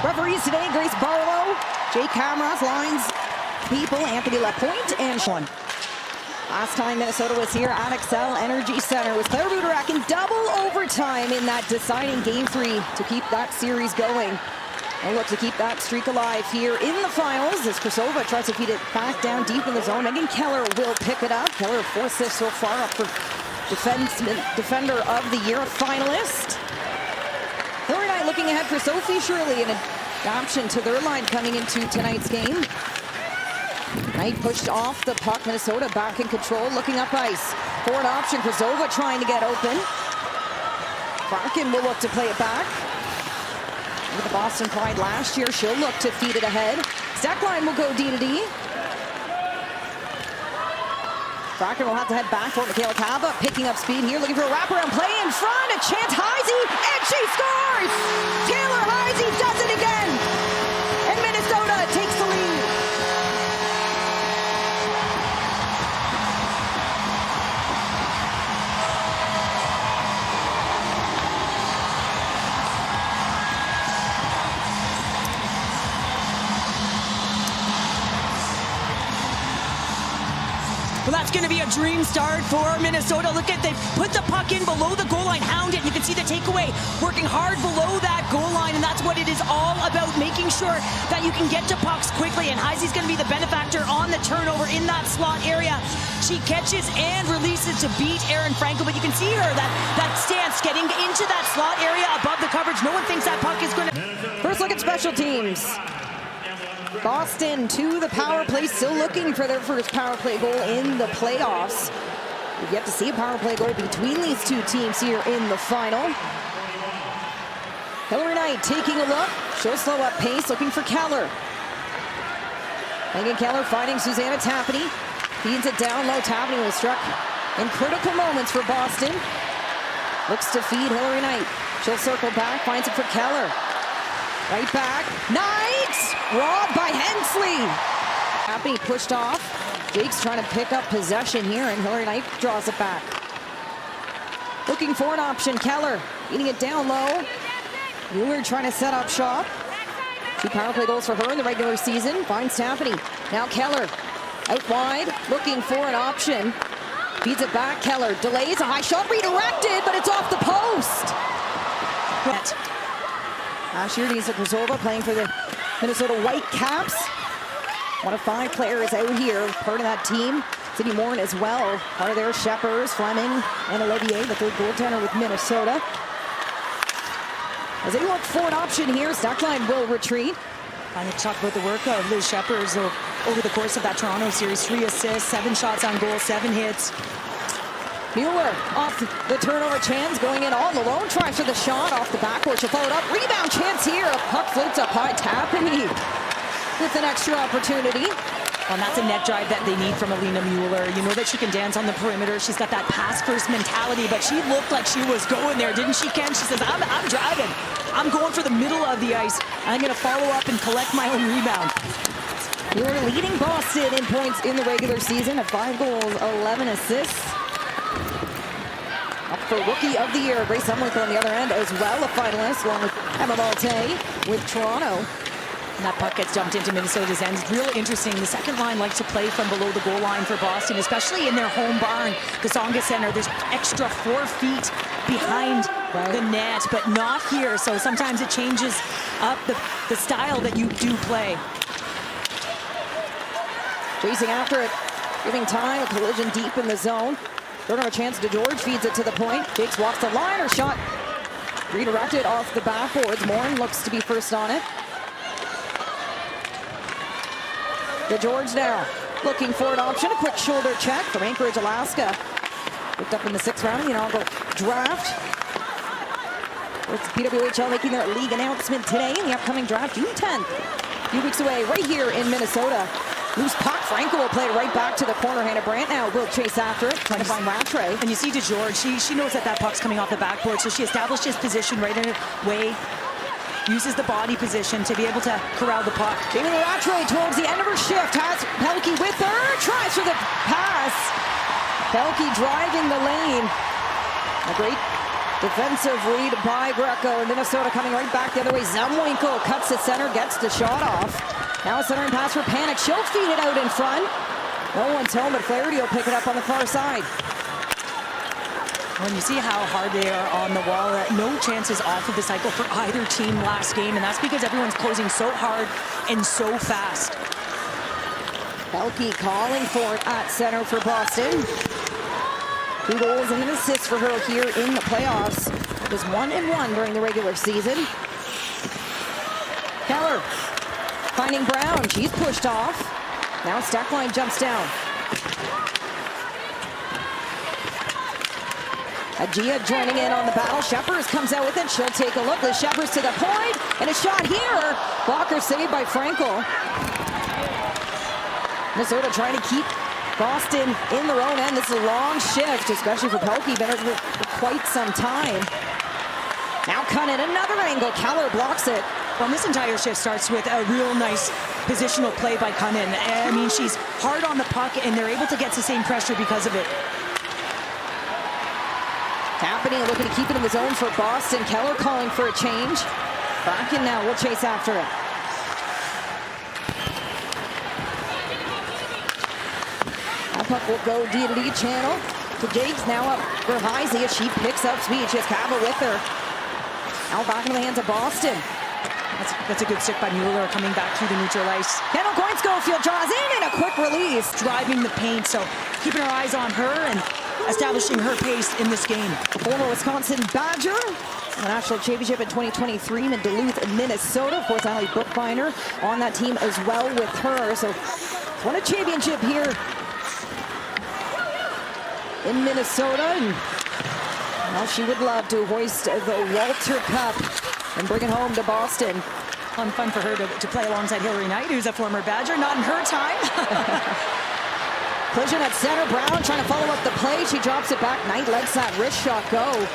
Referees today, Grace Barlow, Jake Camroth, lines people, Anthony Lapointe, and Sean. Last time Minnesota was here at Xcel Energy Center with Claire Budarak in double overtime in that deciding Game 3 to keep that series going. And look to keep that streak alive here in the finals as Krasova tries to feed it back down deep in the zone. Megan Keller will pick it up. Keller 4 assists so far, up for Defender of the Year finalist. Hillary Knight looking ahead for Sophie Shirley, an adoption to their line coming into tonight's game. Knight pushed off the puck. Minnesota back in control, looking up ice. Forward option, Krasova trying to get open. Barkin will look to play it back. With the Boston Pride last year, she'll look to feed it ahead. Steckline will go D to D. Barkin will have to head back for Michaela Cava, picking up speed here, looking for a wraparound play in front. A chance, Heisey, and she scores! Taylor Heisey does it again! And Minnesota takes the lead. Well, that's going to be a dream start for Minnesota. Look at, they put the puck in below the goal line, hound it. You can see the takeaway working hard below that goal line, and that's what it is all about, making sure that you can get to pucks quickly. And Heisey's going to be the benefactor on the turnover in that slot area. She catches and releases to beat Erin Frankel, but you can see her, that stance, getting into that slot area above the coverage. No one thinks that puck is going to... First look at special teams. Boston to the power play, still looking for their first power play goal in the playoffs. We've yet to see a power play goal between these two teams here in the final. Hillary Knight taking a look. She'll slow up pace, looking for Keller. Megan Keller fighting Susanna Tapany. Feeds it down low. Tapany was struck in critical moments for Boston. Looks to feed Hillary Knight. She'll circle back, finds it for Keller. Right back. Knight! Robbed by Hensley. Tapany pushed off. Jake's trying to pick up possession here, and Hillary Knight draws it back. Looking for an option. Keller eating it down low. Mueller trying to set up shop. 2 power play goals for her in the regular season. Finds Tapany. Now Keller out wide, looking for an option. Feeds it back. Keller delays a high shot, redirected, but it's off the post. Ashley Krasova playing for the Minnesota Whitecaps. One of 5 players out here, part of that team. Sydney Morin as well, part of their Sheppers, Fleming, and Olivier, the third goaltender with Minnesota. As they look for an option here, Steckline will retreat. I'm going to talk about the work of Liz Sheppers over the course of that Toronto series. 3 assists, 7 shots on goal, 7 hits. Mueller off the turnover chance, going in all alone, tries for the shot off the backboard. She'll follow it up, rebound chance here. A puck floats up high, Tapany with an extra opportunity. And that's a net drive that they need from Alina Mueller. You know that she can dance on the perimeter. She's got that pass-first mentality, but she looked like she was going there, didn't she, Ken? She says, I'm driving. I'm going for the middle of the ice. I'm going to follow up and collect my own rebound. Mueller leading Boston in points in the regular season at 5 goals, 11 assists. Up for Rookie of the Year, Grace Humlick on the other end as well, a finalist, along with Emma Malte with Toronto. And that puck gets dumped into Minnesota's end. It's real interesting. The second line likes to play from below the goal line for Boston, especially in their home barn, the Tsonga Center. There's extra 4 feet behind the net, but not here. So sometimes it changes up the style that you do play. Chasing after it, giving time, a collision deep in the zone. Don't have a chance to George, feeds it to the point. Jakes walks the line, her shot redirected off the backboards. Morin looks to be first on it. The George now looking for an option, a quick shoulder check from Anchorage, Alaska. Picked up in the 6th round of the inaugural draft. It's PWHL making their league announcement today in the upcoming draft, June 10th. A few weeks away, right here in Minnesota. Loose puck, Franco will play it right back to the corner. Hannah Brandt now will chase after it, trying to find Rattray. And you see DeGeorge, she knows that puck's coming off the backboard, so she establishes position right in a way, uses the body position to be able to corral the puck. Jamie Rattray towards the end of her shift, has Pelkey with her, tries for the pass. Pelkey driving the lane. A great Defensive read by Greco. Minnesota coming right back the other way. Zumwinkle cuts the center, gets the shot off. Now a centering pass for Panic. She'll feed it out in front. No one's home, but Flaherty will pick it up on the far side. When you see how hard they are on the wall, no chances off of the cycle for either team last game, and that's because everyone's closing so hard and so fast. Pelkey calling for it at center for Boston. 2 goals and an assist for her here in the playoffs. It was 1-1 during the regular season. Keller finding Brown. She's pushed off. Now Stackline jumps down. Agia joining in on the battle. Shepard comes out with it. She'll take a look. The Shepard's to the point. And a shot here. Blocker saved by Frankel. Minnesota trying to keep Boston in their own end. This is a long shift, especially for Pelkey. Been for quite some time. Now Cunnin, another angle. Keller blocks it. Well, this entire shift starts with a real nice positional play by Cunnin. I mean, she's hard on the puck, and they're able to get sustained pressure because of it. Happening, looking to keep it in the zone for Boston. Keller calling for a change. Bracken now will chase after it. That puck will go D-to-D channel to Jakes. Now up for Heisey as she picks up speed. She has Cabo with her. Now back into the hands of Boston. That's a good stick by Mueller coming back through the neutral ice. Kendall Coyne-Schofield draws in and a quick release. Driving the paint, so keeping our eyes on her and establishing her pace in this game. Former Wisconsin Badger, the national championship in 2023 in Duluth, Minnesota. Of course, Allie Bookbinder on that team as well with her. So won a championship here in Minnesota. And well, she would love to hoist the Walter Cup and bring it home to Boston. Fun for her to play alongside Hillary Knight, who's a former Badger. Not in her time. Collision at center. Brown trying to follow up the play. She drops it back. Knight lets that wrist shot go.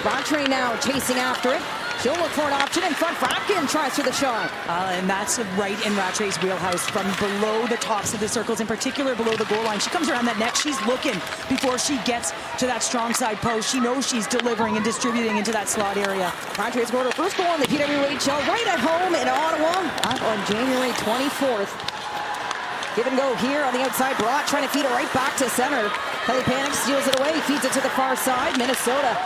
Rattray now chasing after it. She'll look for an option in front. Bracken tries for the shot. And that's right in Rattray's wheelhouse from below the tops of the circles, in particular below the goal line. She comes around that net. She's looking before she gets to that strong side post. She knows she's delivering and distributing into that slot area. Rattray scored her first goal in the PWHL right at home in Ottawa on January 24th. Give and go here on the outside. Brock trying to feed it right back to center. Kelly Panic steals it away, feeds it to the far side. Minnesota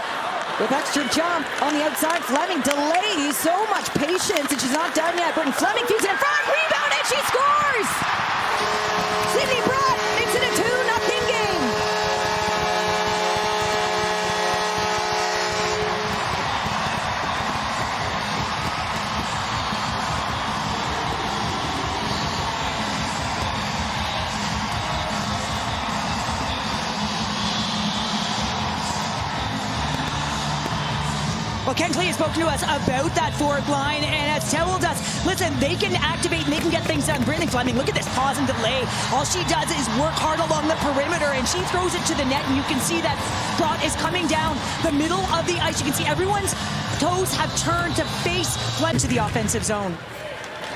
with extra jump on the outside. Fleming delays. So much patience, and she's not done yet. Britton Fleming feeds it in front. Rebound, and she scores! Sydney Brock makes it a 2-0 game. Well, Ken Clay has spoken to us about that forward line and has told us, listen, they can activate and they can get things done. Brittany Fleming, look at this pause and delay. All she does is work hard along the perimeter, and she throws it to the net, and you can see that shot is coming down the middle of the ice. You can see everyone's toes have turned to face Fleming to the offensive zone.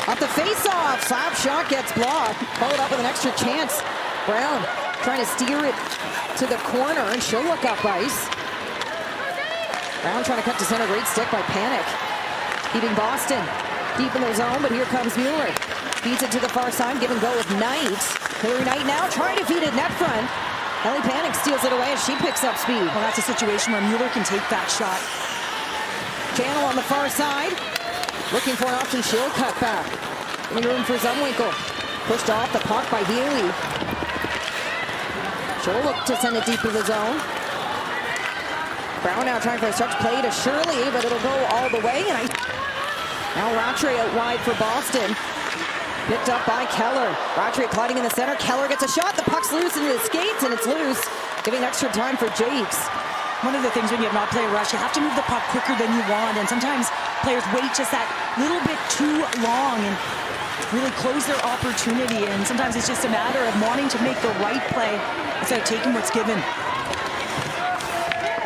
Off the face-off, slap shot gets blocked. Followed up with an extra chance. Brown trying to steer it to the corner, and she'll look up ice. Brown trying to cut to center. Great stick by Panic. Keeping Boston deep in their zone, but here comes Mueller. Feeds it to the far side. Give and go with Knight. Hillary Knight now trying to feed it net front. Ellie Panic steals it away as she picks up speed. Well, that's a situation where Mueller can take that shot. Channel on the far side. Looking for an option. She'll cut back. In room for Zumwinkle. Pushed off the puck by Healy. She'll look to send it deep in the zone. Brown now trying for a stretch play to Shirley, but it'll go all the way. And now Rattray out wide for Boston. Picked up by Keller. Rattray colliding in the center. Keller gets a shot. The puck's loose into the skates, and it's loose. Giving extra time for Jakes. One of the things when you have not play a rush, you have to move the puck quicker than you want. And sometimes players wait just that little bit too long and really close their opportunity. And sometimes it's just a matter of wanting to make the right play instead of taking what's given.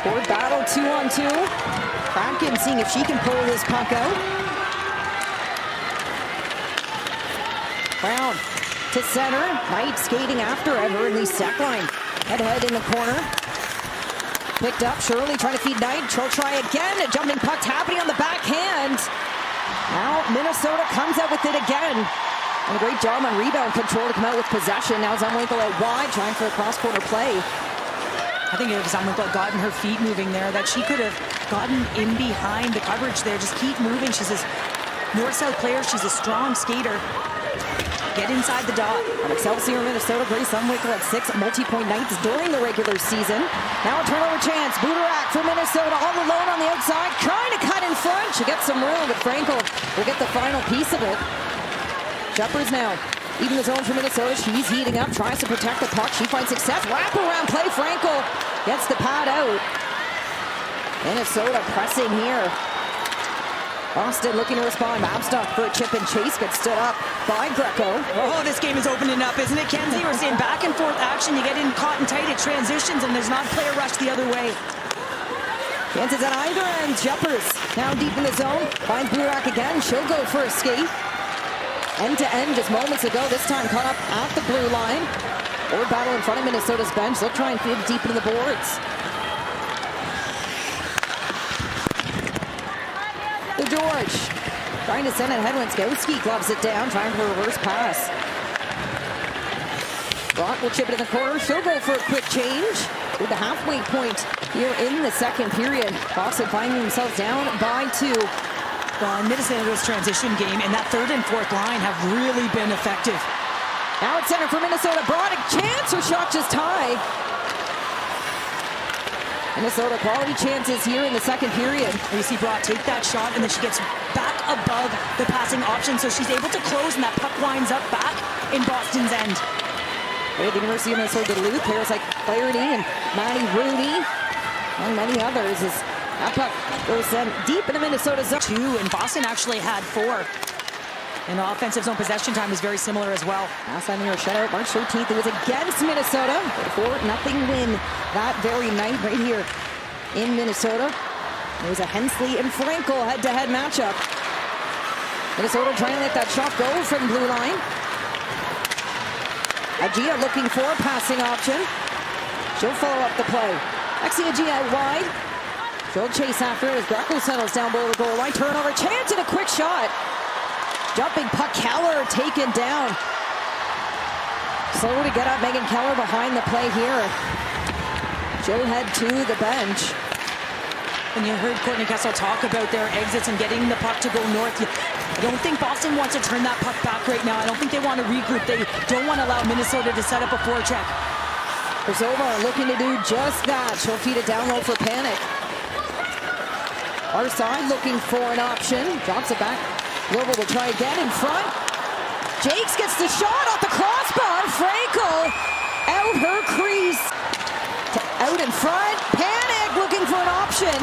Board battle 2-on-2. Bracken seeing if she can pull this puck out. Brown to center. Knight skating after Ever in the sack line. Head in the corner. picked up. Shirley trying to feed Knight. She'll try again. A jumping puck happening on the backhand. Now Minnesota comes out with it again. And a great job on rebound control to come out with possession. Now Zumwinkle out wide, trying for a cross-corner play. I think if Zumwinkle had gotten her feet moving there, that she could have gotten in behind the coverage there. Just keep moving. She's a north-south player. She's a strong skater. Get inside the dot. On Excelsior, Minnesota, Grace Zumwinkle had 6 multi-point nights during the regular season. Now a turnover chance. Budarak for Minnesota, all alone on the outside, trying to cut in front. She gets some room, but Frankel will get the final piece of it. Jeffers now, even the zone for Minnesota. She's heating up, tries to protect the puck. She finds success. Wraparound play. Frankel gets the pad out. Minnesota pressing here. Boston looking to respond. Mabstock for a chip and chase gets stood up by Greco. Oh, this game is opening up, isn't it, Kenzie? We're seeing back and forth action. You get in caught and tight, it transitions, and there's not player rush the other way. Chances at either end. Jeffers now deep in the zone. Finds Burak again. She'll go for a skate. End to end just moments ago. This time caught up at the blue line. Board battle in front of Minnesota's bench. They'll try and feed deep into the boards. George trying to send it ahead when Skowski gloves it down, trying for a reverse pass. Brock will chip it in the corner. She'll go for a quick change with the halfway point here in the second period. Boston finding themselves down by 2. Well, Minnesota's transition game and that third and fourth line have really been effective. Now at center for Minnesota. Broad, a chance. Her shot just high. Minnesota quality chances here in the second period. You see Broad take that shot, and then she gets back above the passing option, so she's able to close, and that puck winds up back in Boston's end. At the University of Minnesota Duluth, players like Flaherty and Maddie Rooney, and many others, as that puck goes deep into Minnesota's zone. 2, and Boston actually had 4. And the offensive zone possession time is very similar as well. Last time they were shut out March 13th, it was against Minnesota. 4-0 win that very night right here in Minnesota. It was a Hensley and Frankel head-to-head matchup. Minnesota trying to let that shot go from blue line. Agia looking for a passing option. She'll follow up the play. Lexi Agia out wide. She'll chase after it as Greco settles down below the goal line. Turnover chance and a quick shot. Jumping puck, Keller taken down. Slow to get up, Megan Keller behind the play here. She'll head to the bench. And you heard Courtney Kessel talk about their exits and getting the puck to go north. I don't think Boston wants to turn that puck back right now. I don't think they want to regroup. They don't want to allow Minnesota to set up a forecheck. Kosova looking to do just that. She'll feed it down low for Panic. Our side looking for an option. Drops it back. Glover will try again in front. Jakes gets the shot off the crossbar. Frankel out her crease. Out in front. Panic looking for an option.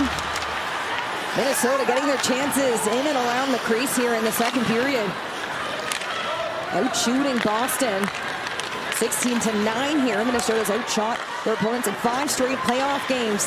Minnesota getting their chances in and around the crease here in the second period. Out shooting Boston. 16-9 here. Minnesota's outshot their opponents in 5 straight playoff games.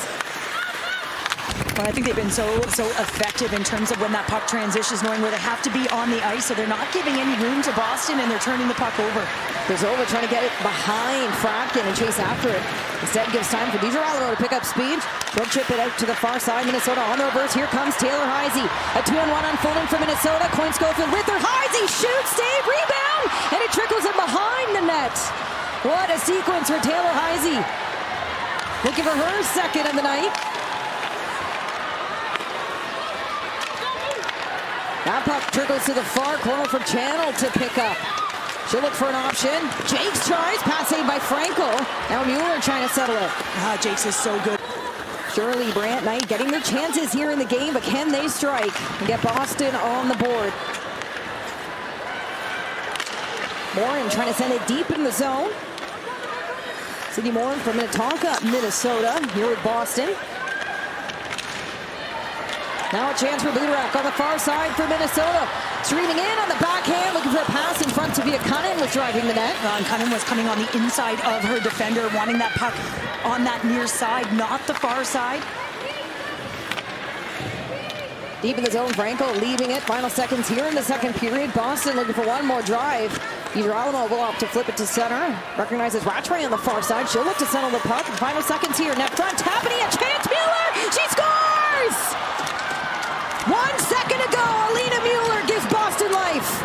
Well, I think they've been so effective in terms of when that puck transitions, knowing where they have to be on the ice, so they're not giving any room to Boston, and they're turning the puck over. Kosova trying to get it behind Frapkin and chase after it. Instead gives time for DiGirolamo to pick up speed. She'll chip it out to the far side. Minnesota on the reverse. Here comes Taylor Heisey. A 2-on-1 unfolding for Minnesota. Coyne Schofield with her. Heisey shoots, save, rebound, and it trickles in behind the net. What a sequence for Taylor Heisey. Looking for her second of the night. That puck trickles to the far corner for Channel to pick up. She'll look for an option. Jakes tries, pass saved by Frankel. Now Mueller trying to settle it. Jakes is so good. Shirley Brandt Knight getting their chances here in the game, but can they strike and get Boston on the board? Morin trying to send it deep in the zone. Sydney Morin from Minnetonka, Minnesota, here with Boston. Now a chance for Budarak on the far side for Minnesota. Streaming in on the backhand, looking for a pass in front to Cunnin was driving the net. And Cunnin was coming on the inside of her defender, wanting that puck on that near side, not the far side. Deep in the zone, Franco leaving it. Final seconds here in the second period. Boston looking for one more drive. Girolamo will opt to flip it to center. Recognizes Rattray on the far side. She'll look to settle the puck. Final seconds here. Net front, Tapani, a chance. Mueller, she scores! 1 second to go. Alina Mueller gives Boston life.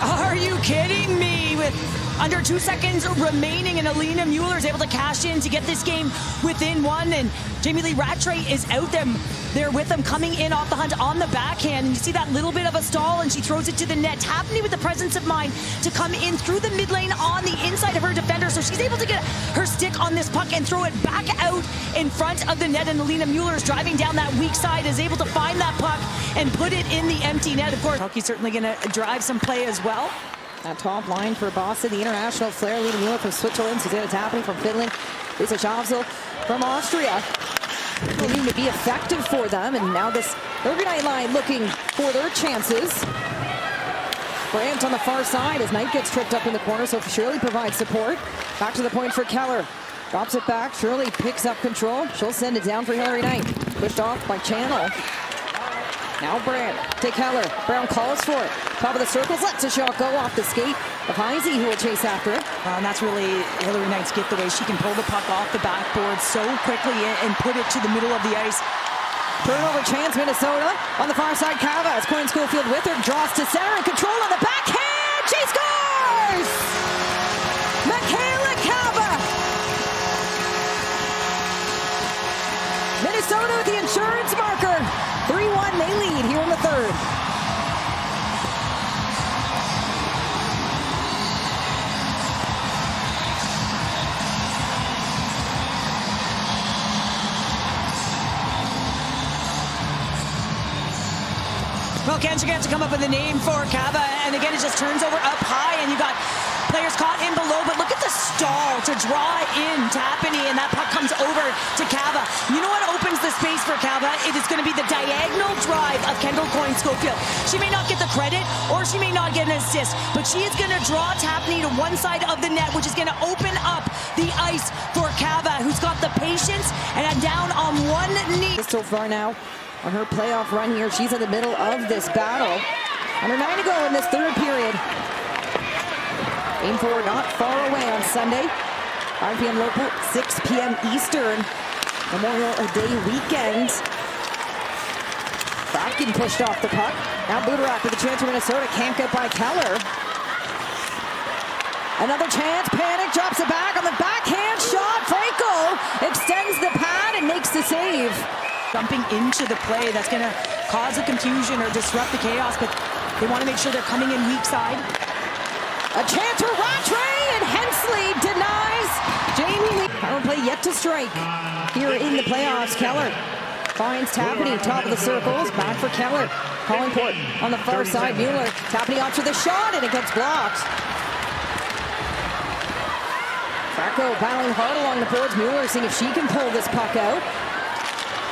Are you kidding me? With under 2 seconds remaining, and Alina Mueller is able to cash in to get this game within one, and Jamie Lee Rattray is out there with them, coming in off the hunt on the backhand, and you see that little bit of a stall, and she throws it to the net. Tapney with the presence of mind to come in through the mid lane on the inside of her defender, so she's able to get her stick on this puck and throw it back out in front of the net, and Alina Mueller is driving down that weak side, is able to find that puck and put it in the empty net. Of course, hockey's certainly going to drive some play as well. That top line for Boston, the international flair, Alina Mueller from Switzerland, Susanna Tapani from Finland, Lisa Schavzel from Austria. Will need to be effective for them, and now this third night line looking for their chances. Brandt on the far side as Knight gets tripped up in the corner, so Shirley provides support. Back to the point for Keller. Drops it back, Shirley picks up control. She'll send it down for Hillary Knight. Pushed off by Channel. Now Brandt to Keller. Brown calls for it. Top of the circles, lets a shot go off the skate of Heisey, who will chase after it. And that's really Hillary Knight's gift, the way she can pull the puck off the backboard so quickly and put it to the middle of the ice. Turnover chance, Minnesota. On the far side, Cava as Coyne Schofield with her. Draws to center and control on the backhand. She scores! Michaela Cava. Minnesota with the insurance marker. 3-1, they lead here in the third. Well, Ken's going to have to come up with a name for Cava, and again, it just turns over up high, and you got players caught in below, but look at the stall to draw in Tapani, and that puck comes over to Cava. You know what opens the space for Cava? It is going to be the diagonal drive of Kendall Coyne Schofield. She may not get the credit, or she may not get an assist, but she is going to draw Tapani to one side of the net, which is going to open up the ice for Cava, who's got the patience and down on one knee. So far now, on her playoff run here, she's in the middle of this battle. Under 9 to go in this third period. Game 4 not far away on Sunday. 5 p.m. local, 6 p.m. Eastern. Memorial Day weekend. Bracken pushed off the puck. Now Buderak with a chance for Minnesota. Can't get by Keller. Another chance. Panic drops it back on the backhand shot. Franco extends the pad and makes the save. Jumping into the play that's going to cause a confusion or disrupt the chaos, but they want to make sure they're coming in weak side. A chance for Rattray, and Hensley denies Jamie Lee. Power play yet to strike here in the playoffs. Keller finds Tapani, top of the circles. Back for Keller. Collingport on the far side. Mueller. Tapani opts for the shot, and it gets blocked. Franco battling hard along the boards. Mueller seeing if she can pull this puck out.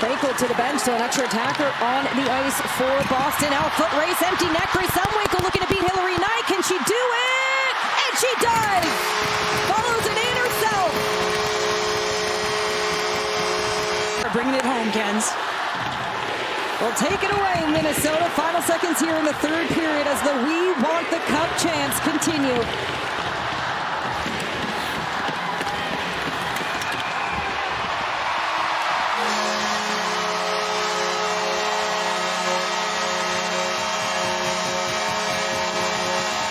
Franco to the bench, so an extra attacker on the ice for Boston. Now a foot race, empty net. Grace Zumwinkle looking to beat Hillary Knight. Can she do it? And she does! Follows it in herself. They're bringing it home, Kens. Well, take it away, Minnesota. Final seconds here in the third period as the We Want the Cup chants continue.